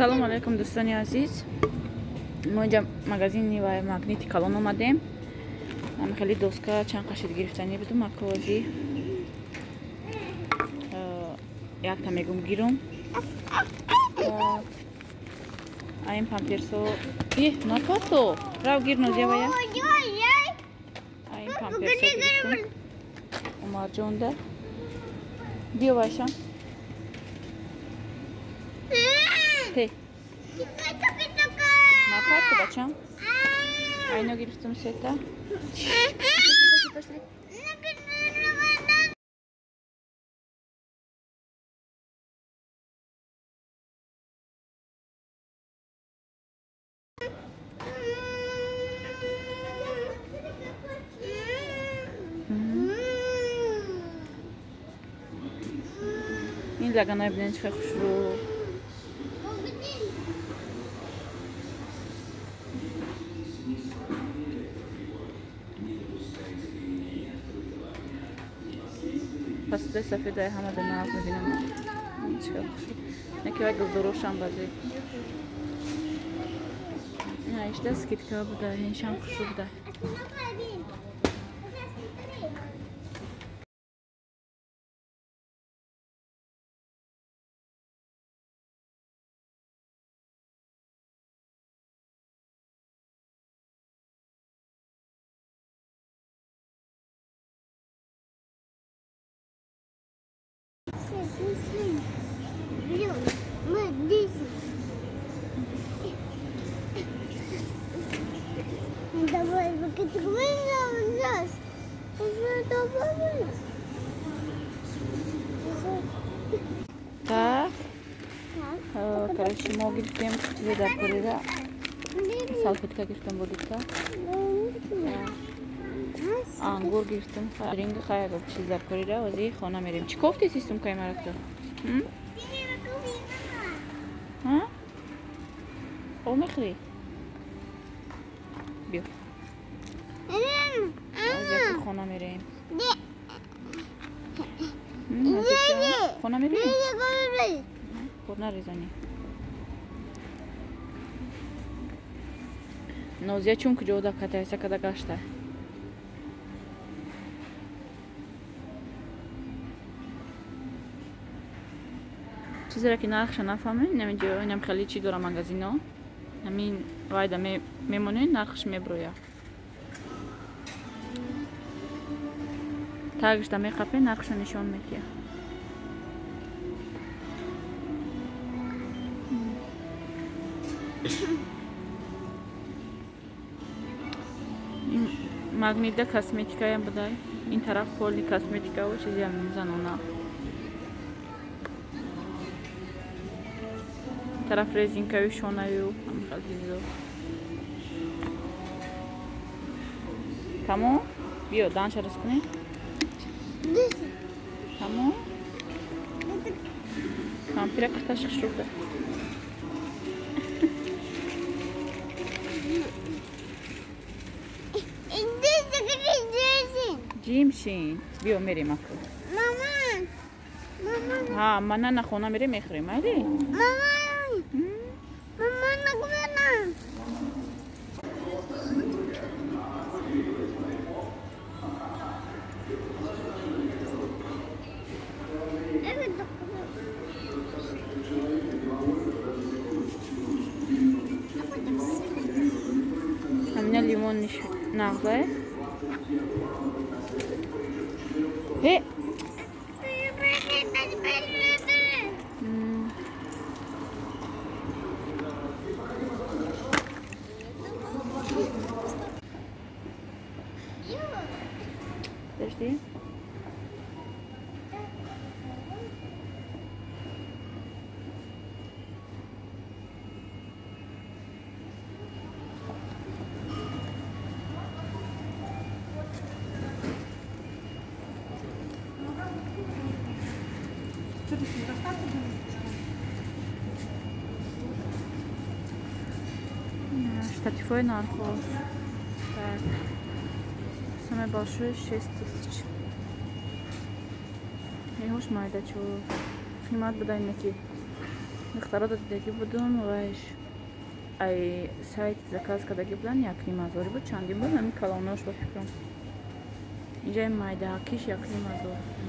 салом алейкум дӯстони азиз. Мо инҷа магазини ва магнити калон омадем. Ман хеле доска чанд қашид гирифтанӣ будум акози якта мегум гирум. Аин памперсо напато рав гир нозиявая. Аин памперсо гирифтам умарчонда. Биё вайшан. Ты. Напарку бачам. Айно гирифтам сета. Пошли. این لگنای ببینید چه خوشرو. پس ده سفیده همه به ناف میبینم چه خوشرو. نکی وقت دروشم بازی. نه ایش دست کیت که بوده اینشان خوشرو بوده. Давай, так, короче, мы грифтем чизе дар корира. Салфетка грифтем будута. Ангур грифтем. Ринг хая гап чиз дар корира. Ози хона мерим. Чи кофти систем кай маракта? ها؟ او مخری بیو از خونه میریم خونه میریم خود نریزانی نوزیا چون کجا دا کتایسا کدا گشته چیزی را که نرخش نفهمین نمی‌دونم اینم خیلی چی داره مغازینا همین وایدا میمونه نرخش میبرویا تاگش تا میقپه نرخش نشون میده این ماگنیت کاسمتیکا هم بوده این طرف کلی کاسمتیکا و چیزی هم میزنونه طرف резинкави шонаю амхалдизо тамом биё данша раскуни тамом кампира карташи шурда ҷимшин биё мерем аку ҳа мана на хона мерем мехӯрем айли у меня лимон наглая подожди штативой нархов. Так. Самый большой 6000. Не уж майда чего. Снимать буду найти. духтурода дидаги будум ваш ай сайт заказ кардаги будан 1,5 буд чандин буд ҳамин калонаш ба фикрам инҷа майдаҳакиш 1,5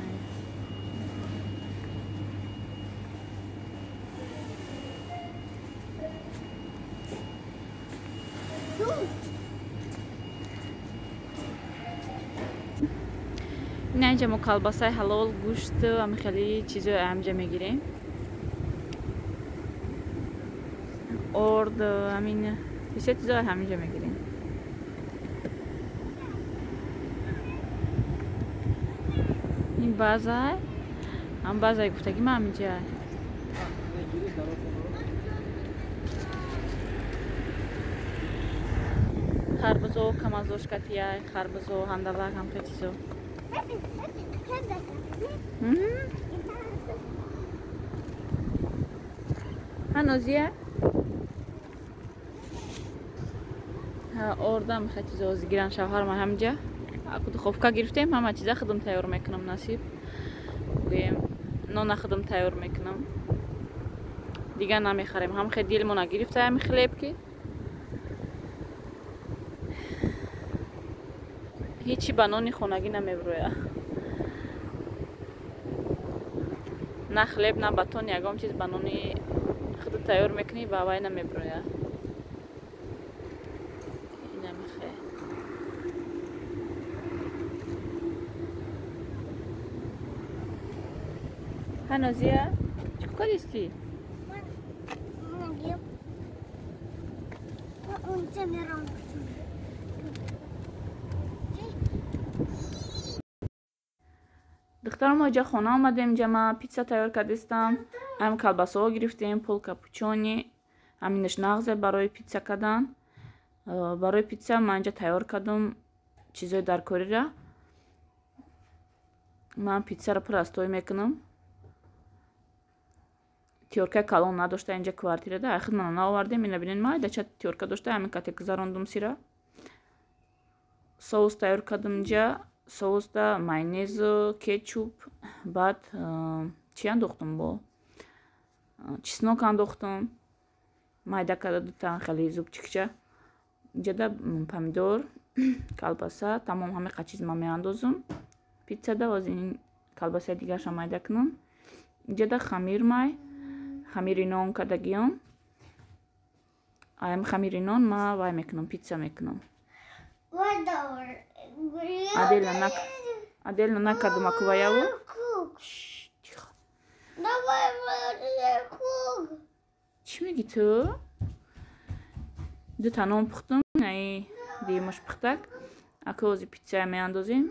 اینجا ما کلباسای حلال گوشت و خیلی چیزای همینجا میگیریم ارد همین بیشتر چیزای همینجا میگیریم این بازار هم بازار گفتگی ما همینجا خربزو کمازوش کاتیه خربزو هندالک هم خیلی چیزو هنوزیه اوردم خیلی چیزا زیگیرن شوهر ما همینجا اکو خوفکا گرفتیم همه چیزا خودم تیار میکنم نصیب گویم نان خودم تیار میکنم دیگه نمیخریم هم خیلی دیلمون گرفته همین خلیب که هیچی بنانی خونگی نمیبروه نه خلیب نه باتون یکم چیز بنانی خود تیار میکنی با وای نمیبروه این نمیخه هنوزیه چی کاریستی؟ دخترم اینجا خونه آمدیم اینجا ما پیتزا تیار کردیم هم کلباسه ها گرفتیم پول کاپوچونی همینش نغزه برای پیتزا کردن برای پیتزا من اینجا تیار کردم چیزای درکاری را من پیتزا را پر از توی میکنم تیورکای کلان نداشته اینجا کوارتیره ده اخیر من آوردیم اینو ببینین ما چه تیورکا داشته همین کاتی گذراندم سیرا соус тайёр кардам инҷа соусда майонезу кетчуп баъд чӣ андохтам бо чеснок андохтам майда карда дутан хеле зубчикча инҷада помидор калбаса тамом ҳамаи чиз ма меандозам питсада оз ин калбасаи дигарша майда кунам инҷада хамири нон кардагиам ҳам хамири нон ма вай мекунам питса мекунам отдельно накардам акуваяву чӣ меги ту ду танон пухтам ай димаш пухтак ака ози питсая меандозем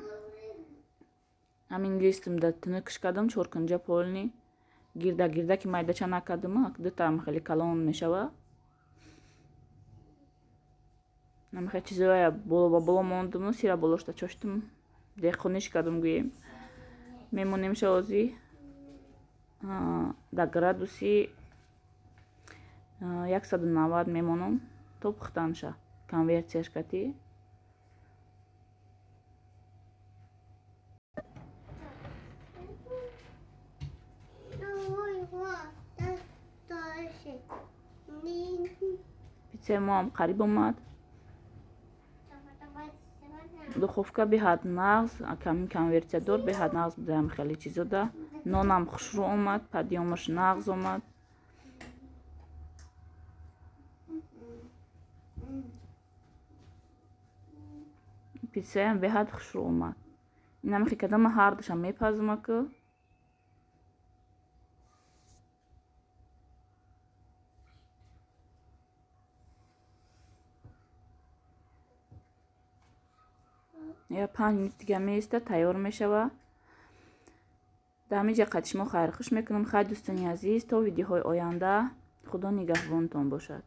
ҳамин листимда тинукиш кардам чоркунҷа полни гирдаки майдача накардам дутам хеле калон мешава намехе чизоя боло ба боло мондам сира болошта чоштам дехониш кардам гӯем мемонем шози да градуси 190 мемонам то пухтанша конверсияш кати питсаи мо ҳам қариб омад духовка беҳад нағз камин конверсиядор беҳад нағз будаам хеле чизода нонам хушрӯ омад падиёмаш нағз омад питсаям беҳад хушрӯ омад инам хикадама ҳардушам мепазам ака я 5 минут дига меиста тайёр мешава дар ҳаминҷа қатишмо хайрхуш мекунам хай дӯстони азиз то видеоҳои оянда худо нигаҳбонтон бошад.